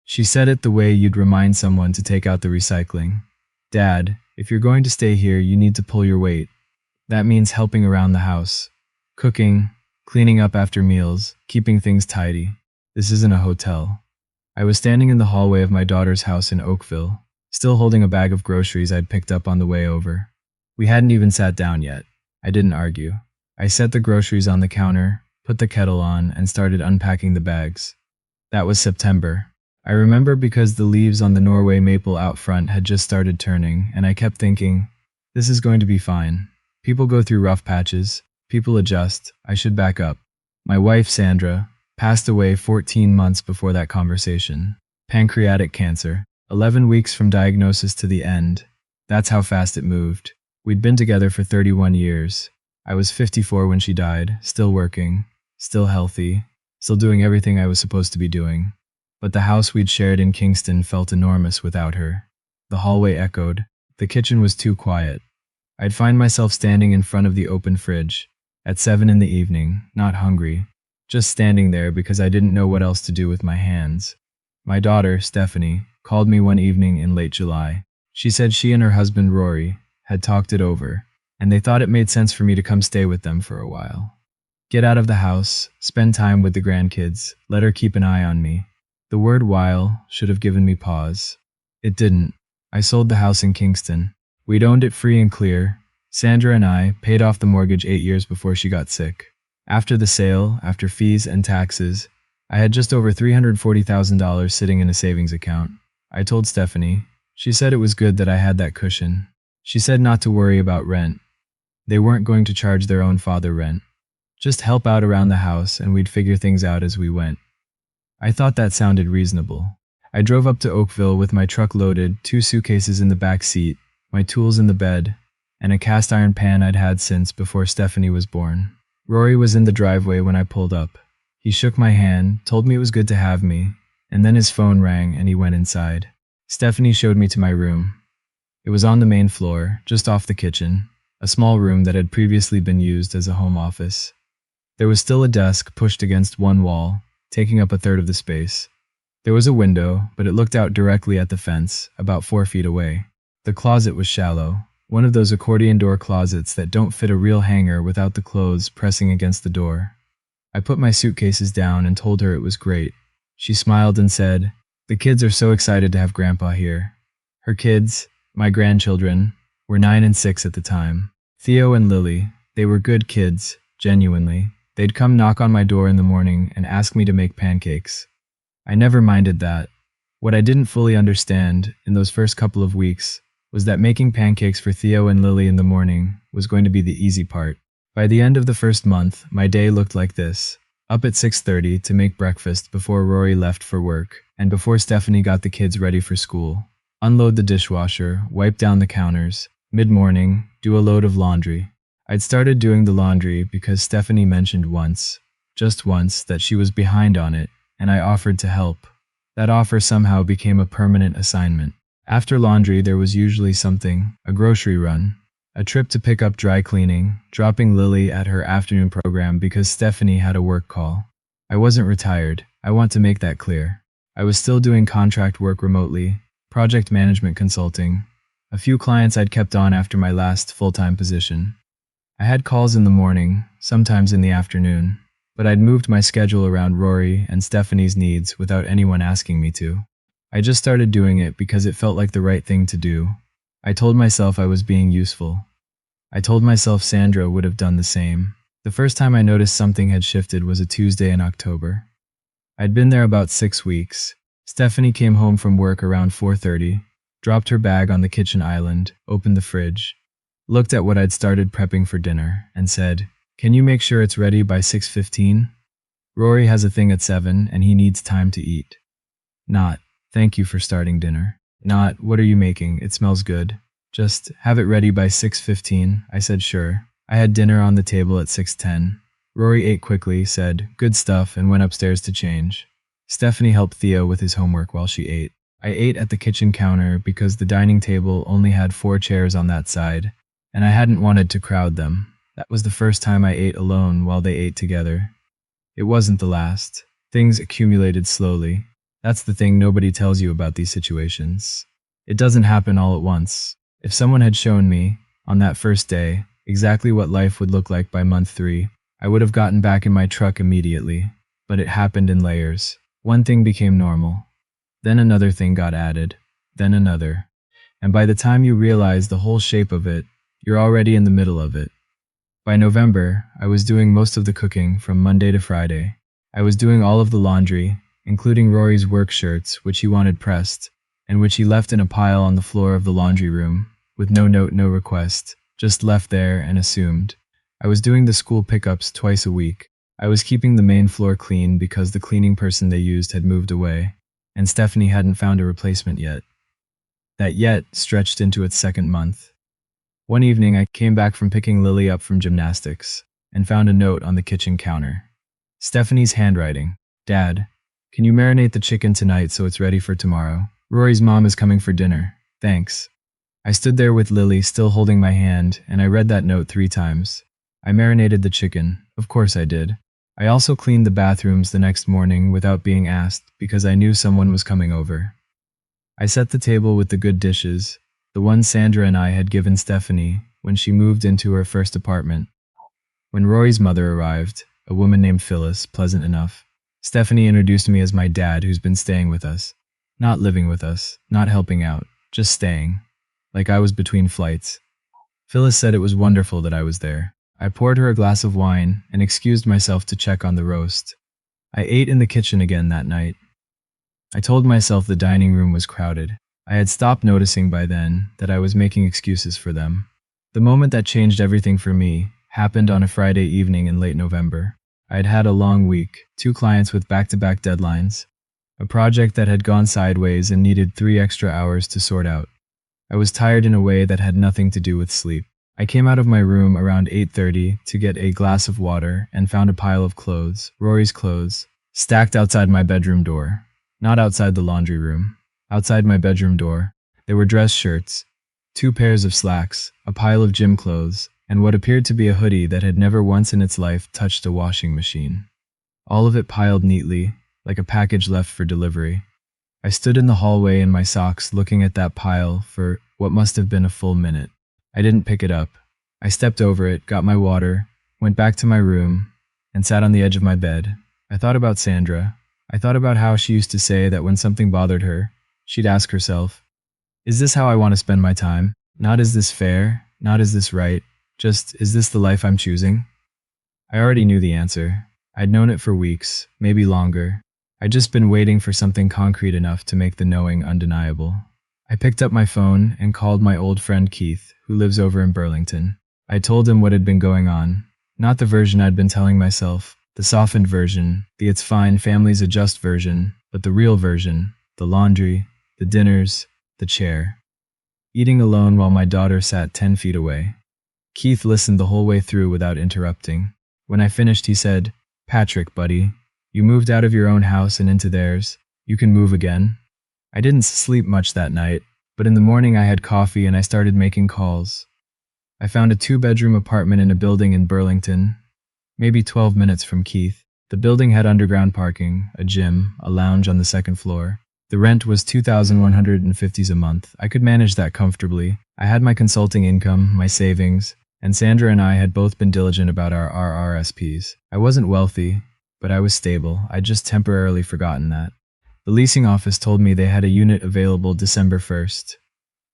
She said it the way you'd remind someone to take out the recycling. Dad, if you're going to stay here, you need to pull your weight. That means helping around the house. Cooking, cleaning up after meals, keeping things tidy. This isn't a hotel. I was standing in the hallway of my daughter's house in Oakville, still holding a bag of groceries I'd picked up on the way over. We hadn't even sat down yet. I didn't argue. I set the groceries on the counter, put the kettle on, and started unpacking the bags. That was September. I remember because the leaves on the Norway maple out front had just started turning, and I kept thinking, this is going to be fine. People go through rough patches. People adjust. I should back up. My wife, Sandra, passed away 14 months before that conversation. Pancreatic cancer. 11 weeks from diagnosis to the end. That's how fast it moved. We'd been together for 31 years. I was 54 when she died, still working, still healthy, still doing everything I was supposed to be doing. But the house we'd shared in Kingston felt enormous without her. The hallway echoed. The kitchen was too quiet. I'd find myself standing in front of the open fridge at 7 in the evening, not hungry, just standing there because I didn't know what else to do with my hands. My daughter, Stephanie, called me one evening in late July. She said she and her husband, Rory, had talked it over, and they thought it made sense for me to come stay with them for a while. Get out of the house, spend time with the grandkids, let her keep an eye on me. The word while should have given me pause. It didn't. I sold the house in Kingston. We'd owned it free and clear. Sandra and I paid off the mortgage 8 years before she got sick. After the sale, after fees and taxes, I had just over $340,000 sitting in a savings account. I told Stephanie. She said it was good that I had that cushion. She said not to worry about rent. They weren't going to charge their own father rent. Just help out around the house and we'd figure things out as we went. I thought that sounded reasonable. I drove up to Oakville with my truck loaded, 2 suitcases in the back seat, my tools in the bed, and a cast iron pan I'd had since before Stephanie was born. Rory was in the driveway when I pulled up. He shook my hand, told me it was good to have me, and then his phone rang and he went inside. Stephanie showed me to my room. It was on the main floor, just off the kitchen, a small room that had previously been used as a home office. There was still a desk pushed against one wall, taking up a third of the space. There was a window, but it looked out directly at the fence, about 4 feet away. The closet was shallow, one of those accordion door closets that don't fit a real hanger without the clothes pressing against the door. I put my suitcases down and told her it was great. She smiled and said, "The kids are so excited to have Grandpa here." Her kids, my grandchildren, were 9 and 6 at the time. Theo and Lily, they were good kids, genuinely. They'd come knock on my door in the morning and ask me to make pancakes. I never minded that. What I didn't fully understand in those first couple of weeks was that making pancakes for Theo and Lily in the morning was going to be the easy part. By the end of the first month, my day looked like this. Up at 6:30 to make breakfast before Rory left for work and before Stephanie got the kids ready for school. Unload the dishwasher, wipe down the counters. Mid-morning, do a load of laundry. I'd started doing the laundry because Stephanie mentioned once, just once, that she was behind on it, and I offered to help. That offer somehow became a permanent assignment. After laundry, there was usually something, a grocery run, a trip to pick up dry cleaning, dropping Lily at her afternoon program because Stephanie had a work call. I wasn't retired. I want to make that clear. I was still doing contract work remotely, project management consulting, a few clients I'd kept on after my last full-time position. I had calls in the morning, sometimes in the afternoon, but I'd moved my schedule around Rory and Stephanie's needs without anyone asking me to. I just started doing it because it felt like the right thing to do. I told myself I was being useful. I told myself Sandra would have done the same. The first time I noticed something had shifted was a Tuesday in October. I'd been there about 6 weeks. Stephanie came home from work around 4:30, dropped her bag on the kitchen island, opened the fridge, looked at what I'd started prepping for dinner, and said, "Can you make sure it's ready by 6:15? Rory has a thing at 7 and he needs time to eat." Not, "Thank you for starting dinner." Not, "What are you making? It smells good." Just, "Have it ready by 6:15. I said sure. I had dinner on the table at 6:10. Rory ate quickly, said, "Good stuff," and went upstairs to change. Stephanie helped Theo with his homework while she ate. I ate at the kitchen counter because the dining table only had 4 chairs on that side, and I hadn't wanted to crowd them. That was the first time I ate alone while they ate together. It wasn't the last. Things accumulated slowly. That's the thing nobody tells you about these situations. It doesn't happen all at once. If someone had shown me, on that first day, exactly what life would look like by month 3, I would have gotten back in my truck immediately. But it happened in layers. One thing became normal. Then another thing got added. Then another. And by the time you realize the whole shape of it, you're already in the middle of it. By November, I was doing most of the cooking from Monday to Friday. I was doing all of the laundry, including Rory's work shirts, which he wanted pressed, and which he left in a pile on the floor of the laundry room, with no note, no request, just left there and assumed. I was doing the school pickups twice a week. I was keeping the main floor clean because the cleaning person they used had moved away, and Stephanie hadn't found a replacement yet. That yet stretched into its second month. One evening, I came back from picking Lily up from gymnastics and found a note on the kitchen counter. Stephanie's handwriting. Dad, can you marinate the chicken tonight so it's ready for tomorrow? Rory's mom is coming for dinner. Thanks. I stood there with Lily still holding my hand, and I read that note 3 times. I marinated the chicken. Of course I did. I also cleaned the bathrooms the next morning without being asked because I knew someone was coming over. I set the table with the good dishes, the ones Sandra and I had given Stephanie when she moved into her first apartment. When Rory's mother arrived, a woman named Phyllis, pleasant enough, Stephanie introduced me as my dad who's been staying with us. Not living with us, not helping out, just staying. Like I was between flights. Phyllis said it was wonderful that I was there. I poured her a glass of wine and excused myself to check on the roast. I ate in the kitchen again that night. I told myself the dining room was crowded. I had stopped noticing by then that I was making excuses for them. The moment that changed everything for me happened on a Friday evening in late November. I had had a long week, 2 clients with back-to-back deadlines, a project that had gone sideways and needed 3 extra hours to sort out. I was tired in a way that had nothing to do with sleep. I came out of my room around 8:30 to get a glass of water and found a pile of clothes, Rory's clothes, stacked outside my bedroom door. Not outside the laundry room. Outside my bedroom door, there were dress shirts, 2 pairs of slacks, a pile of gym clothes, and what appeared to be a hoodie that had never once in its life touched a washing machine. All of it piled neatly, like a package left for delivery. I stood in the hallway in my socks looking at that pile for what must have been a full minute. I didn't pick it up. I stepped over it, got my water, went back to my room, and sat on the edge of my bed. I thought about Sandra. I thought about how she used to say that when something bothered her, she'd ask herself, is this how I want to spend my time? Not is this fair? Not is this right? Just, is this the life I'm choosing? I already knew the answer. I'd known it for weeks, maybe longer. I'd just been waiting for something concrete enough to make the knowing undeniable. I picked up my phone and called my old friend Keith, who lives over in Burlington. I told him what had been going on. Not the version I'd been telling myself, the softened version, the it's fine, families adjust version, but the real version, the laundry, the dinners, the chair. Eating alone while my daughter sat 10 feet away. Keith listened the whole way through without interrupting. When I finished, he said, Patrick, buddy, you moved out of your own house and into theirs. You can move again. I didn't sleep much that night, but in the morning I had coffee and I started making calls. I found a 2-bedroom apartment in a building in Burlington, maybe 12 minutes from Keith. The building had underground parking, a gym, a lounge on the 2nd floor. The rent was $2,150 a month. I could manage that comfortably. I had my consulting income, my savings, and Sandra and I had both been diligent about our RRSPs. I wasn't wealthy, but I was stable. I'd just temporarily forgotten that. The leasing office told me they had a unit available December 1st.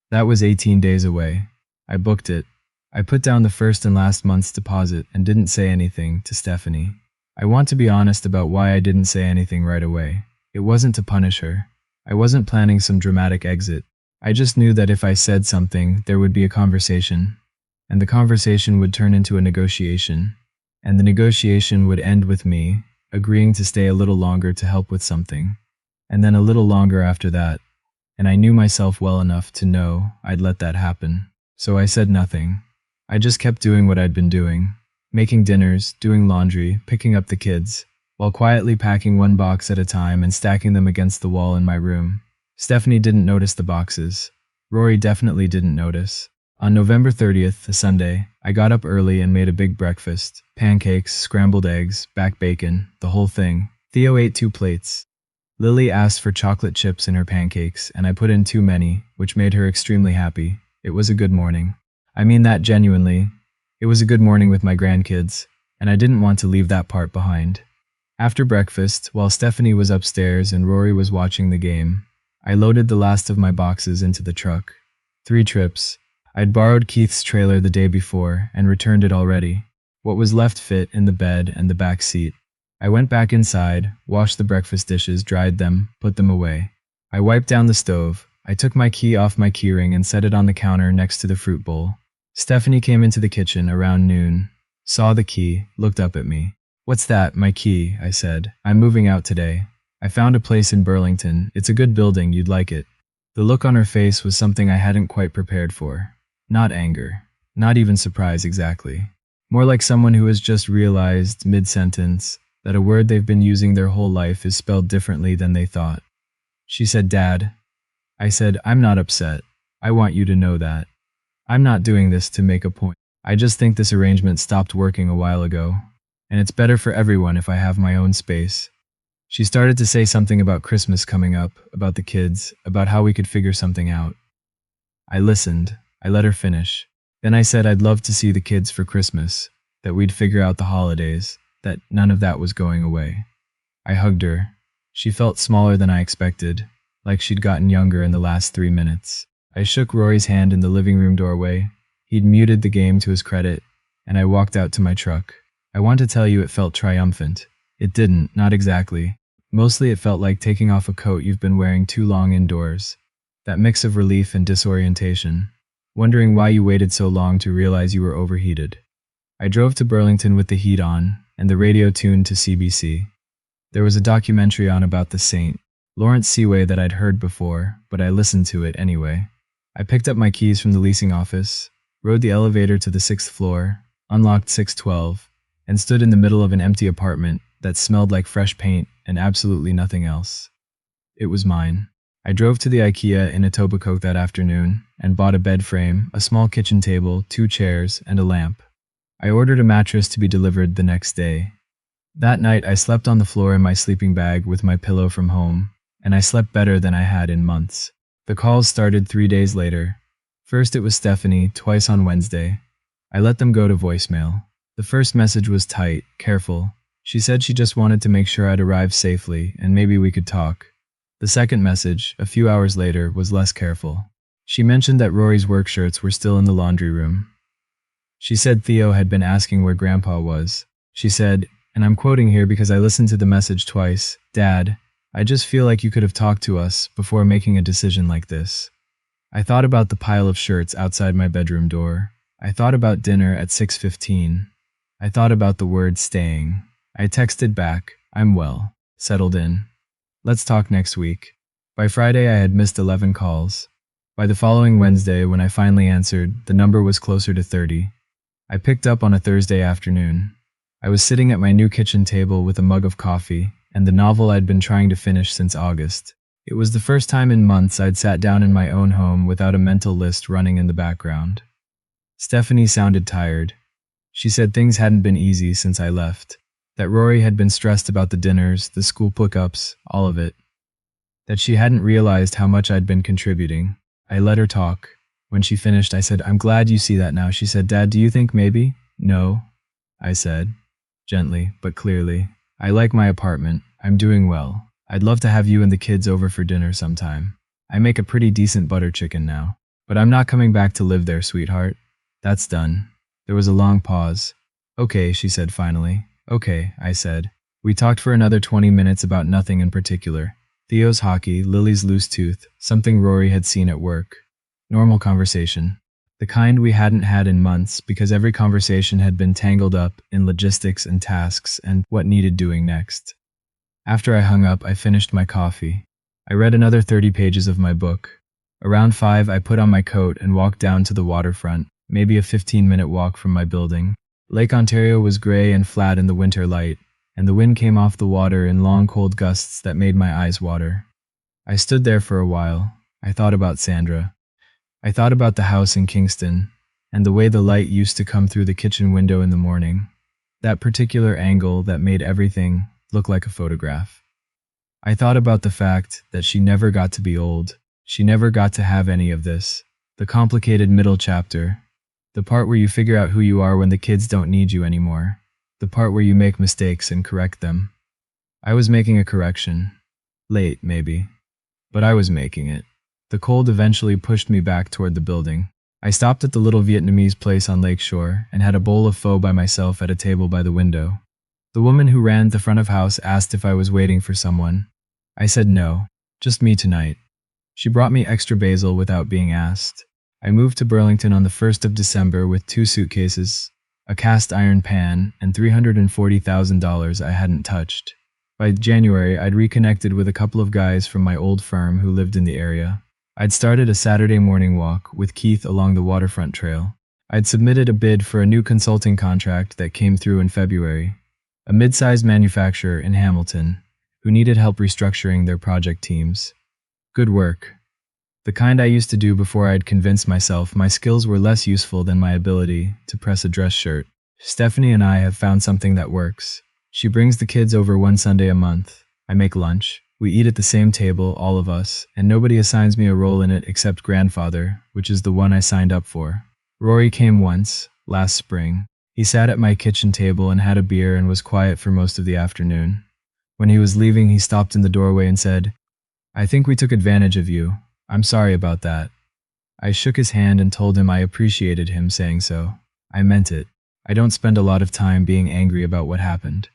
That was 18 days away. I booked it. I put down the first and last month's deposit and didn't say anything to Stephanie. I want to be honest about why I didn't say anything right away. It wasn't to punish her. I wasn't planning some dramatic exit. I just knew that if I said something, there would be a conversation. And the conversation would turn into a negotiation. And the negotiation would end with me agreeing to stay a little longer to help with something. And then a little longer after that. And I knew myself well enough to know I'd let that happen. So I said nothing. I just kept doing what I'd been doing. Making dinners, doing laundry, picking up the kids, while quietly packing 1 box at a time and stacking them against the wall in my room. Stephanie didn't notice the boxes. Rory definitely didn't notice. On November 30th, a Sunday, I got up early and made a big breakfast. Pancakes, scrambled eggs, back bacon, the whole thing. Theo ate 2 plates. Lily asked for chocolate chips in her pancakes, and I put in too many, which made her extremely happy. It was a good morning. I mean that genuinely. It was a good morning with my grandkids, and I didn't want to leave that part behind. After breakfast, while Stephanie was upstairs and Rory was watching the game, I loaded the last of my boxes into the truck. 3 trips. I'd borrowed Keith's trailer the day before and returned it already. What was left fit in the bed and the back seat. I went back inside, washed the breakfast dishes, dried them, put them away. I wiped down the stove. I took my key off my keyring and set it on the counter next to the fruit bowl. Stephanie came into the kitchen around noon, saw the key, looked up at me. "What's that, my key?" I said. "I'm moving out today. I found a place in Burlington. It's a good building, you'd like it." The look on her face was something I hadn't quite prepared for. Not anger. Not even surprise exactly. More like someone who has just realized, mid-sentence, that a word they've been using their whole life is spelled differently than they thought. She said, "Dad." I said, "I'm not upset. I want you to know that. I'm not doing this to make a point. I just think this arrangement stopped working a while ago, and it's better for everyone if I have my own space." She started to say something about Christmas coming up, about the kids, about how we could figure something out. I listened. I let her finish. Then I said I'd love to see the kids for Christmas, that we'd figure out the holidays, that none of that was going away. I hugged her. She felt smaller than I expected, like she'd gotten younger in the last 3 minutes. I shook Rory's hand in the living room doorway. He'd muted the game to his credit, and I walked out to my truck. I want to tell you it felt triumphant. It didn't, not exactly. Mostly it felt like taking off a coat you've been wearing too long indoors. That mix of relief and disorientation. Wondering why you waited so long to realize you were overheated. I drove to Burlington with the heat on, and the radio tuned to CBC. There was a documentary on about the St. Lawrence Seaway that I'd heard before, but I listened to it anyway. I picked up my keys from the leasing office, rode the elevator to the 6th floor, unlocked 612, and stood in the middle of an empty apartment that smelled like fresh paint and absolutely nothing else. It was mine. I drove to the IKEA in Etobicoke that afternoon and bought a bed frame, a small kitchen table, 2 chairs, and a lamp. I ordered a mattress to be delivered the next day. That night I slept on the floor in my sleeping bag with my pillow from home, and I slept better than I had in months. The calls started 3 days later. First it was Stephanie, twice on Wednesday. I let them go to voicemail. The first message was tight, careful. She said she just wanted to make sure I'd arrive safely and maybe we could talk. The second message, a few hours later, was less careful. She mentioned that Rory's work shirts were still in the laundry room. She said Theo had been asking where Grandpa was. She said, and I'm quoting here because I listened to the message twice, "Dad, I just feel like you could have talked to us before making a decision like this." I thought about the pile of shirts outside my bedroom door. I thought about dinner at 6:15. I thought about the word staying. I texted back, "I'm well, settled in. Let's talk next week." By Friday I had missed 11 calls. By the following Wednesday, when I finally answered, the number was closer to 30. I picked up on a Thursday afternoon. I was sitting at my new kitchen table with a mug of coffee and the novel I'd been trying to finish since August. It was the first time in months I'd sat down in my own home without a mental list running in the background. Stephanie sounded tired. She said things hadn't been easy since I left, that Rory had been stressed about the dinners, the school pickups, all of it. That she hadn't realized how much I'd been contributing. I let her talk. When she finished, I said, "I'm glad you see that now." She said, "Dad, do you think maybe?" "No," I said, gently but clearly. "I like my apartment. I'm doing well. I'd love to have you and the kids over for dinner sometime. I make a pretty decent butter chicken now. But I'm not coming back to live there, sweetheart. That's done." There was a long pause. "Okay," she said finally. "Okay," I said. We talked for another 20 minutes about nothing in particular. Theo's hockey, Lily's loose tooth, something Rory had seen at work. Normal conversation. The kind we hadn't had in months because every conversation had been tangled up in logistics and tasks and what needed doing next. After I hung up, I finished my coffee. I read another 30 pages of my book. Around 5, I put on my coat and walked down to the waterfront, maybe a 15-minute walk from my building. Lake Ontario was gray and flat in the winter light, and the wind came off the water in long cold gusts that made my eyes water. I stood there for a while. I thought about Sandra. I thought about the house in Kingston, and the way the light used to come through the kitchen window in the morning. That particular angle that made everything look like a photograph. I thought about the fact that she never got to be old. She never got to have any of this. The complicated middle chapter. The part where you figure out who you are when the kids don't need you anymore. The part where you make mistakes and correct them. I was making a correction. Late, maybe. But I was making it. The cold eventually pushed me back toward the building. I stopped at the little Vietnamese place on Lakeshore and had a bowl of pho by myself at a table by the window. The woman who ran the front of house asked if I was waiting for someone. I said no, just me tonight. She brought me extra basil without being asked. I moved to Burlington on the 1st of December with 2 suitcases, a cast iron pan, and $340,000 I hadn't touched. By January, I'd reconnected with a couple of guys from my old firm who lived in the area. I'd started a Saturday morning walk with Keith along the waterfront trail. I'd submitted a bid for a new consulting contract that came through in February. A mid-sized manufacturer in Hamilton who needed help restructuring their project teams. Good work. The kind I used to do before I'd convinced myself my skills were less useful than my ability to press a dress shirt. Stephanie and I have found something that works. She brings the kids over one Sunday a month. I make lunch. We eat at the same table, all of us, and nobody assigns me a role in it except grandfather, which is the one I signed up for. Rory came once, last spring. He sat at my kitchen table and had a beer and was quiet for most of the afternoon. When he was leaving, he stopped in the doorway and said, "I think we took advantage of you. I'm sorry about that." I shook his hand and told him I appreciated him saying so. I meant it. I don't spend a lot of time being angry about what happened.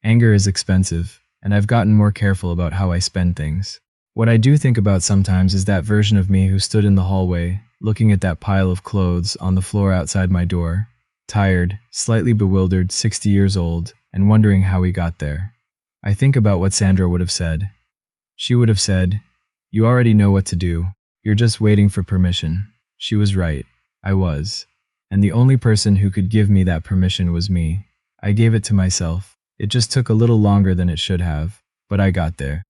Anger is expensive, and I've gotten more careful about how I spend things. What I do think about sometimes is that version of me who stood in the hallway, looking at that pile of clothes on the floor outside my door, tired, slightly bewildered, 60 years old, and wondering how he got there. I think about what Sandra would have said. She would have said, "You already know what to do. You're just waiting for permission." She was right. I was. And the only person who could give me that permission was me. I gave it to myself. It just took a little longer than it should have, but I got there.